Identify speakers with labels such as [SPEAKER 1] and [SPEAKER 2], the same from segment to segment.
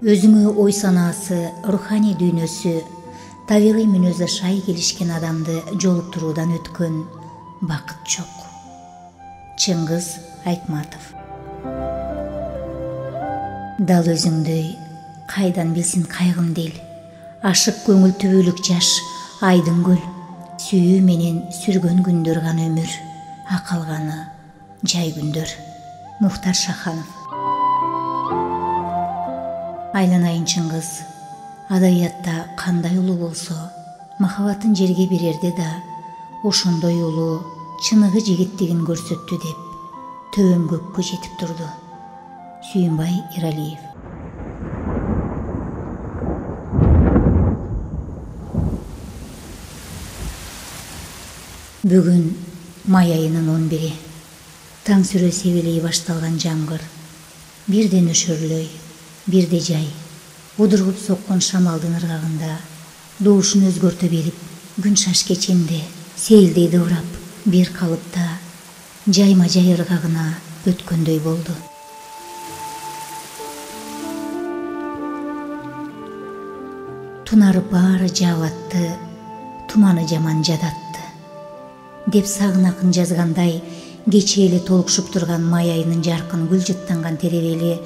[SPEAKER 1] өзүңө ой санаасы, руханий дүйнөсү, табигый мүнөзү шай келишкен адамды жолуктуруудан өткөн бакыт жок. Чыңгыз Айтматов. Дал өзүңдөй кайдан билсин кайгым дел, ашык көңүл түбөлүк жаш, айдын көл, сүйүү менен сүргөн күндөр гана өмүр, акалганы жай күндөр. Мухтар Шаханов. Айланайын чыңгыз, адабиятта кандай улуу болсо, махабатын жерге берерде да ошондой улуу, чыныгы жигиттигин көрсөттү деп төбөм көккө жетип турду. Сүйүнбай Иралиев. Бүгүн май айынын 11-и. Таң сүрө себелей башталган жамгыр. Бирден өшөрлөй, бирде жай. Удургуп соккон шамалдын ыргагында добушун өзгөртө берип, күн шаш кечинде сейилдей дыбырап, бир калыпта жайма-жай ыргагына өткөндөй болду. Тунары баары жабатты, туманы жаман жадатты деп Сагын акын жазгандай, кечээ эле толукшуп турган май айынын жаркын гүл жыттанган теребели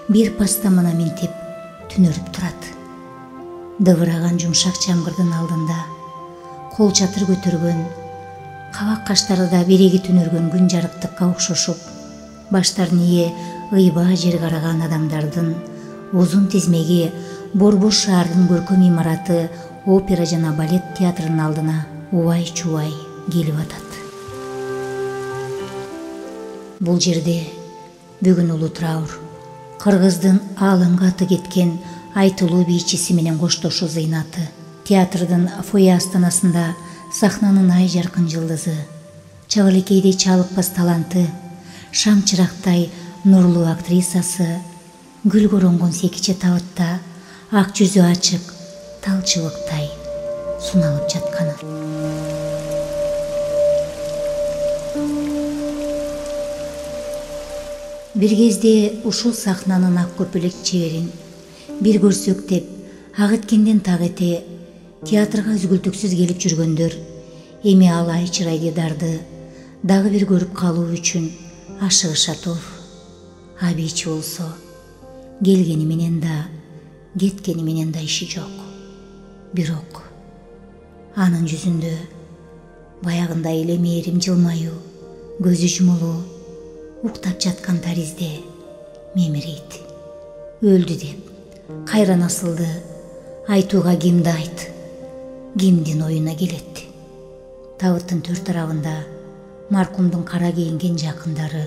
[SPEAKER 1] бир пастамына минтип түнөрүп турат. Дыбыраган жумшак жамгырдын алдында кол чатыр көтөргөн, кабак каштары да биреги түнөргөн күн жарыктыкка окшошуп, баштарын ие ыйба жер караган адамдардын узун тизмеги Борбош шаардын көркөм имараты опера жана балет театрынын алдына убай-чубай келип атат. Бул жерде бүгүн улуу траур, кыргыздын аалымга аты кеткен айтылуу бийчиси менен коштошуу зыйнаты, театрдын фойе астанасында сахнанын ай жаркын жылдызы, чабалекейдей чалыкпас таланты, шам чырактай нурлуу актрисасы, гүл коронгон секиче табытта ак жүзү ачык, тал чыбыктай суналып жатканы. Бир кезде ушул сахнанын ак көпөлөк чеберин бир көрсөк деп, ак эткенден так эте театрга үзгүлтүксүз келип жүргөндөр эми ал ай чырай дидарды дагы бир көрүп калуу үчүн ашыгышат. А бийчи болсо келгени менен да, кеткени менен да иши жок. Бирок анын жүзүндө баягындай эле мээрим жылмаюу, көзү жумулуу, уктап жаткан таризде мемирейт. Өлдү деп кайра насылды айтууга кимди айт, кимдин оюна келет. Табыттын төрт тарабында маркумдун кара кийинген жакындары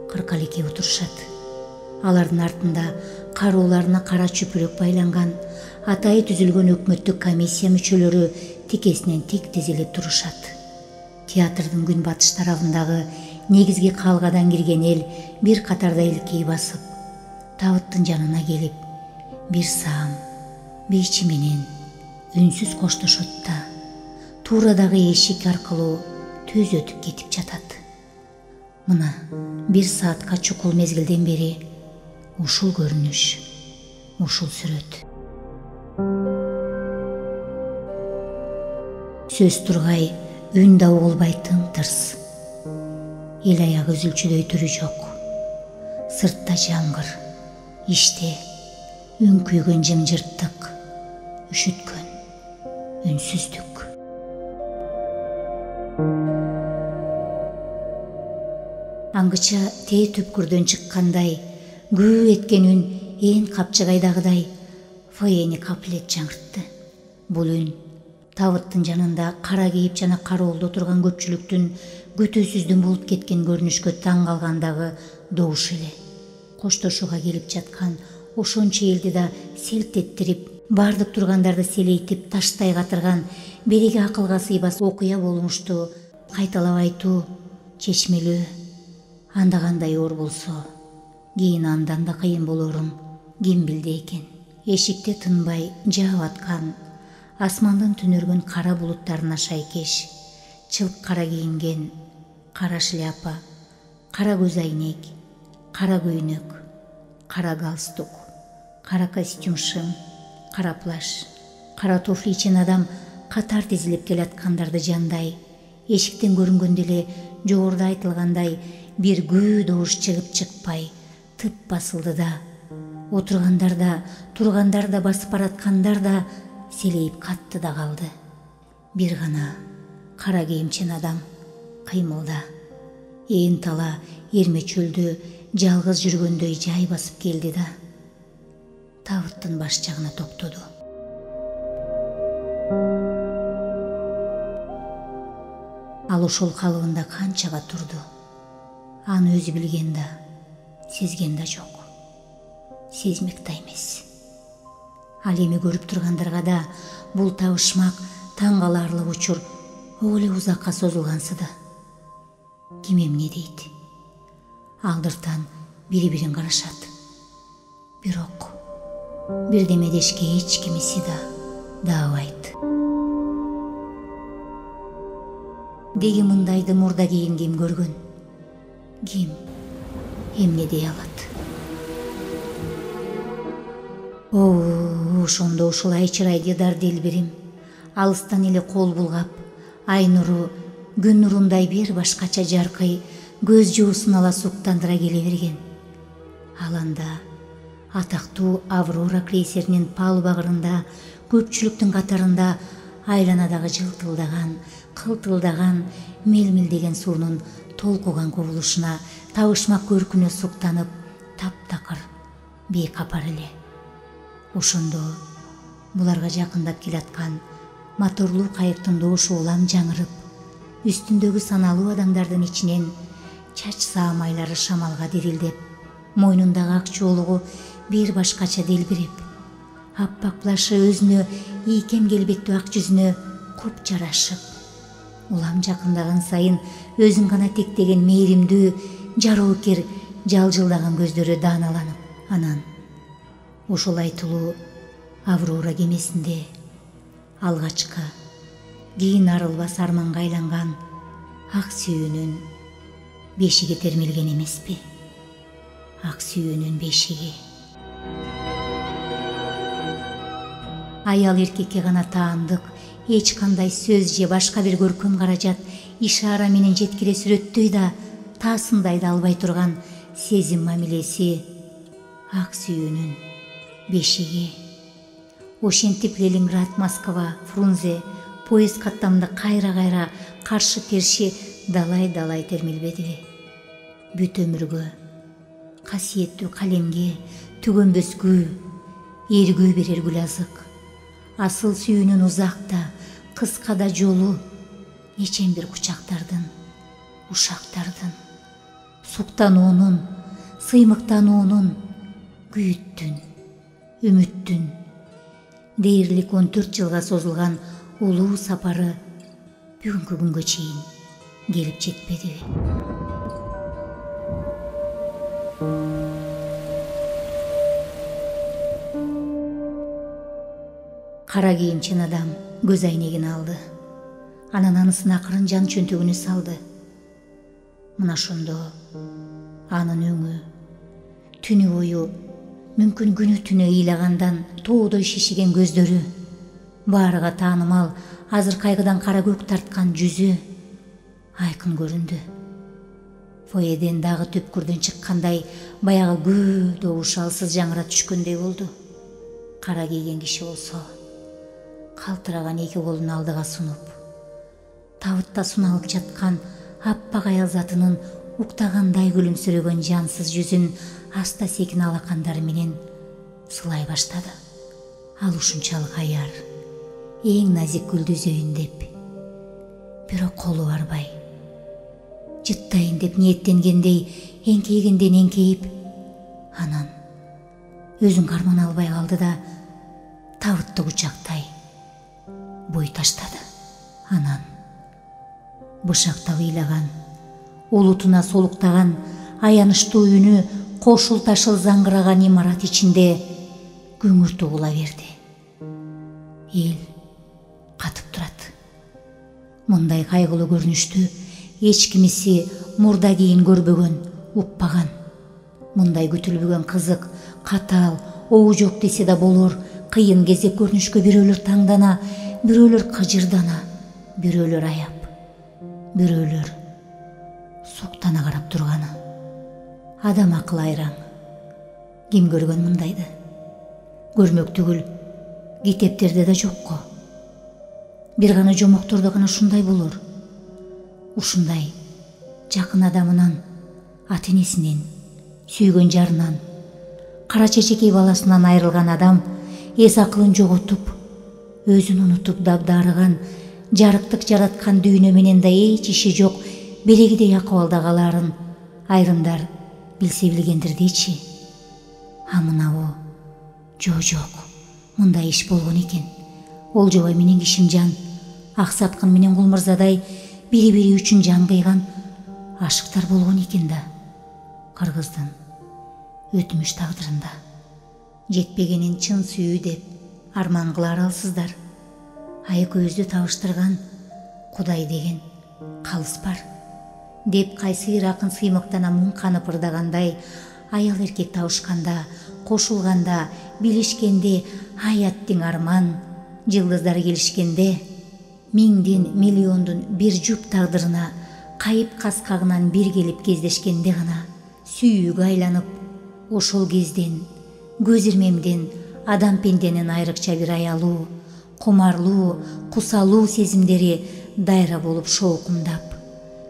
[SPEAKER 1] кыркалеке отурушат. Алардын артында карууларына кара чүпүрөк байланган атайы түзүлгөн өкмөттүк комиссия мүчөлөрү тикесинен тик тизилип турушат. Театрдын күн батыш тарабындагы негизги калгадан кирген эл бир катарда илкей басып, табыттын жанына келип, бир саам бийчи менен үнсүз коштошот да, туурадагы эшик аркылуу түз өтүп кетип жатат. Мына бир саатка чукул мезгилден бери ушул көрүнүш, ушул сүрөт. Сөз тургай, үн да угулбай тым-тырс. Эл аягы үзүлчүдөй түрү жок. Сыртта жамгыр, ичте үн күйгөн жымжырттык, үшүткөн үнсүздүк. Аңгыча тээ түпкүрдөн чыккандай, гүү эткен үн ээн капчыгайдагыдай фойени каплет жаңыртты. Бул үн табыттын жанында кара кийип жана кароолдо турган көпчүлүктүн көтөсүздүн болуп кеткен көрүнүшкө таң калгандагы добуш эле. Коштошууга келип жаткан ошончо элди да селт эттирип, бардык тургандарды селейтип таштай катырган береги акылга сыйбас окуя болмушту кайталап айтуу, чечмелөө. Анда кандай оор болсо, кийин андан да кыйын болорун ким билди экен. Эшикте тынбай жаап аткан асмандын түнөргөн кара булуттарына шайкеш, чылк кара кийинген, кара шляпа, кара көз айнек, кара көйнөк, кара галстук, Кара костюм шым, кара плащ, кара туфли ичен адам катар тизилип келаткандарды жандай, эшиктен көрүнгөндө эле жогоруда айтылгандай бир күү добуш чыгып чыкпай тып басылды да, отургандар да, тургандар да, басып бараткандар да селейип катты да калды. Бир гана кара кийимчен адам кыймылда, ээн тала эрме чөлдө жалгыз жүргөндөй жай басып келди да табыттын баш жагына токтоду. Ал ошол калыбында канчага турду, аны өзү билген да, сезген да жок. Сезмек да эмес. Ал эми көрүп тургандарга да бул табышмак таң каларлык учур ого эле узакка созулгансыды. Ким эмне дейт? Алдыртан бири-бирин карашат. Бирок бирдеме дешке эч кимиси да даабайт. Деги мындайды мурда кийин ким көргөн? Ким эмне дей алат? Ошондо ушул айчырай дидар делбирим алыстан эле кол булгап, ай нуру күн нурундай бир башкача жаркый көз жуусун ала суктандыра келе берген. Ал анда атактуу Аврора крейсеринин палуба кырында көпчүлүктүн катарында айланадагы жылтылдаган, кылтылдаган, мелмилдеген суунун толкуган кубулушуна табышмак көркүнө суктанып, таптакыр бейкапар эле. Ошондо буларга жакындап келаткан моторлуу кайыктын доошу улам жаңырып, үстүндөгү саналуу адамдардын ичинен чач саамайлары шамалга дирилдеп, мойнундагы ак чоолугу бир башкача делбирип, аппак плашы өзүнө ийкем келбеттүү ак жүзүнө куп жарашып, улам жакындаган сайын өзүн гана тектеген мээримдүү, жароокер, жалжылдаган көздөрү дааналанып, анан ошол айтылуу Аврора кемесинде алгачкы кийин арылбас арманга айланган ак сүйүүнүн бешиги термелген эмеспи? Ак сүйүүнүн бешиги. Аял эркекке гана таандык эч кандай сөз же башка бир көркөм каражат ишара менен жеткире сүрөттөй да, таасындай да албай турган сезим мамилеси ак сүйүүнүн бешиги. Ошентип Ленинград, Москва, Фрунзе поезд каттамында кайра-кайра каршы-керши далай-далай термелбедиби? Бүт өмүргө, касиеттүү калемге, түгөнбөс күү, эргүү берер гүл азык. Асыл сүйүүнүн узакта, кыска да жолу, нечен бир кучактардын, ушактардын, суктануунун, сыймыктануунун, күйүттүн, үмүттүн, дээрлик 14 жылга созулган улуу сапары бүгүнкү күнгө чейин келип жетпедиби? Кара кийимчен адам көз айнегин алды. Анан анысын акырын жан чөнтөгүнө салды. Мына ошондо анын өңү түнү бою, мүмкүн күнү түнү ыйлагандан тоодой шишиген көздөрү, баарыга таанымал азыр кайгыдан кара көк тарткан жүзү айкын көрүндү. Фоеден дагы төпкүрдөн чыккандай баягы күү добуш алсыз жаңыра түшкөндөй болду. Кара кийген киши болсо калтыраган эки колун алдыга сунуп, табытта суналып жаткан аппак аял затынын уктагандай күлүмсүрөгөн жансыз жүзүн аста секин алакандары менен сылай баштады. Ал ушунчалык аяр, эң назик гүлдү үзөйүн деп, бирок колу барбай, жыттайын деп ниеттенгендей эңкейгенден эңкейип, анан өзүн кармана албай калды да табытты кучактай бой таштады. Анан бышактап ыйлаган, улутуна солуктаган аянычтуу үнү кошул ташыл заңгыраган имарат ичинде күңүртү угула берди. Эл катып турат. Мындай кайгылуу көрүнүштү эч кимиси мурда кийин көрбөгөн, укпаган. Мындай күтүлбөгөн кызык, катаал, оо жок десе да болор. Кыйын кезде көрүнүшкө бирөөлөр таңдана, бирөөлөр кыжырдана, бирөөлөр аяп, бирөөлөр суктана карап турганы. Адам акылы айраң. Ким көргөн мындайды? Көрмөк түгүл, китептерде да жокко. Бир гана жомоктордо гана ушундай болор. Ушундай жакын адамынан, ата-энесинен, сүйгөн жарынан, кара чечекей баласынан айрылган адам эс акылын жоготуп, өзүн унутуп дабдарыган, жарыктык жараткан дүйнө менен да эч иши жок белегидей акыбалда калаарын айрымдар билсе билгендир дейчи. А мынабу жок, мындай иш болгон экен. Олжобай менен Кишимжан, Аксаткын менен Кулмырзадай бири-бири үчүн жан кыйган ашыктар болгон экен да. Кыргыздын өтмүш тагдырында жетпегенин чын сүйүү деп арман кылар алсыздар. А экөөбүздү табыштырган Кудай деген калыс бар деп кайсыр акын сыймыктана муң канып ырдагандай, аял эркек табышканда, кошулганда, билишкенде, аяттың арман жылдыздары келишкенде, миңдин миллиондун бир жуп тагдырына кайып каскагынан бир келип кездешкенде гана сүйүүгө айланып, ошол кезден көз ирмемден адам пенденин айрыкча бир аялуу, кумарлуу, кусалуу сезимдери дайра болуп шоокумдап,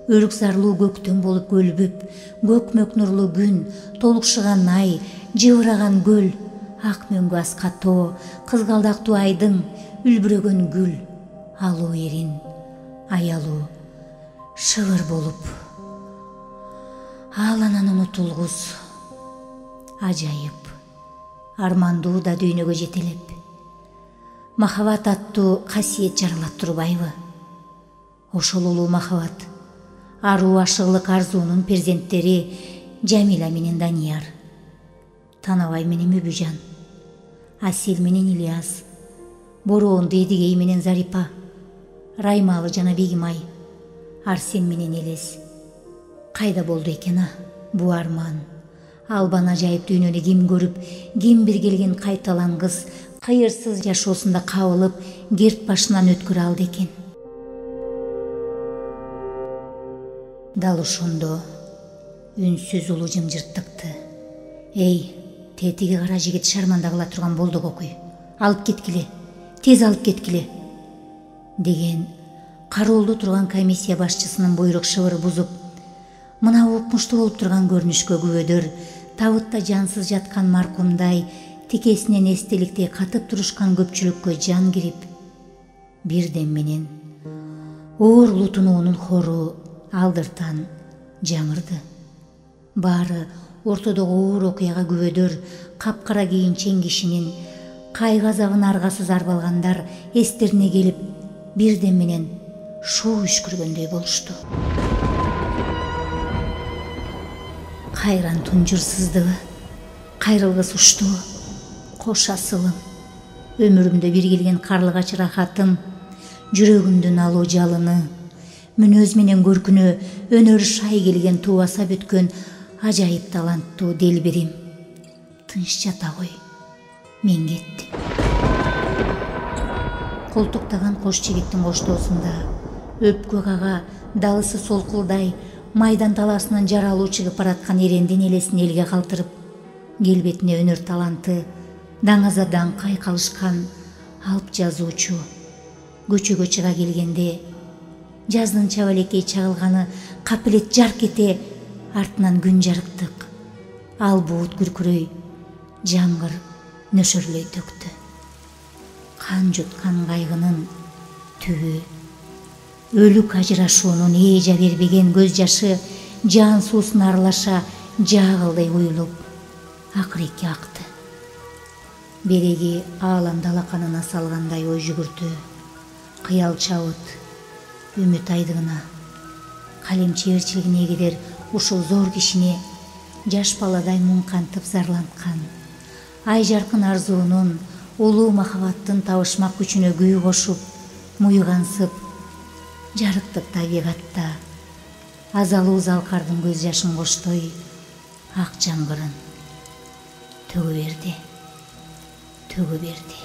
[SPEAKER 1] өрүк зарлуу көктөм болуп көлбүп, көкмөк нурлуу күн, толукшуган ай, жыбыраган көл, ак мөңгү аска тоо, кызгалдактуу айдың, үлбүрөгөн гүл, алуу эрин, аялуу шыбыр болуп, ааланан унутулгус, ажайып, армандуу да дүйнөгө жетелеп, махабат аттуу касиет жаралат турбайбы? Ошол улуу махабат, аруу ашыгылык арзуунун перзенттери Жамила менен Данияр, Танабай менен Мүбүжан, Асел менен Ильяс, Бороонду Эдигей менен Зарипа, Раймалы жана Бегимай, Арсен менен Элес. Кайда болду экен бу арман? Албан ажайып дүйнөнү ким көрүп, ким бир келген кайталангыс, кыйырсыз жашоосунда кабылып, керт башынан өткөрө алды экен? Дал ошондо үнсүз улуу жымжырттыкты: «Эй, тетиги кара жигит шарманда кыла турган болдук окуй. Алып кеткиле, тез алып кеткиле» деген кароолдо турган комиссия башчысынын буйрук шыбыры бузуп, мына укмуштуу болуп турган көрүнүшкө күбөдөр, табытта жансыз жаткан маркумдай тикесинен эстеликтей катып турушкан көпчүлүккө жан кирип, бирден менен оор лутунуунун хору алдыртан жаңырды. Баары ортодогу оор окуяга күбөдөр, капкара кийинчен кишинин кайгы азабын аргасыз арбалгандар эстерине келип, бирден менен шоо үшкүргөндөй болушту. Кайран тунжур сыздыбы, кайрылгыс уштубу, кош асылым, өмүрүмдө бир келген карлыгач рахатым, жүрөгүмдүн алуу жалыны, мүнөз менен көркүнө өнөр шай келген тубаса бүткөн ажайып таланттуу делбирим. Тынч жата кой, мен кеттим. Колтуктаган кош жигиттин коштоосунда өпкө кага далысы солкулдай майдан таласынан жаралуу чыгып бараткан эрендин элесин элге калтырып, келбетине өнөр таланты даңаза даңкы айкалышкан алып жазуучу көчөгө чыга келгенде, жаздын чабалекей чагылганы капелет жарк эте, артынан күн жарыктык, ал буут күркүрөй, жамгыр нөшөрлөй төктү. Кан жуткан кайгынын түбү, өлүк ажырашуунун эжа бербеген көз жашы жан суусуна аралаша жаагылдай уюлуп, акыреки акты. Береги ааламды алаканына салгандай ой жүгүртү, кыял чабыт, үмүт айдыгына, калем чеберчилигине кедер ушул зор кишине жаш баладай муң кантып зарланткан, ай жаркын арзуунун, улуу махабаттын табышмак күчүнө күй кошуп, муйгансып, жарыктык табигатта азалуу залкардын көз жашын коштой ак жамгырын төгө берди. төгө берди.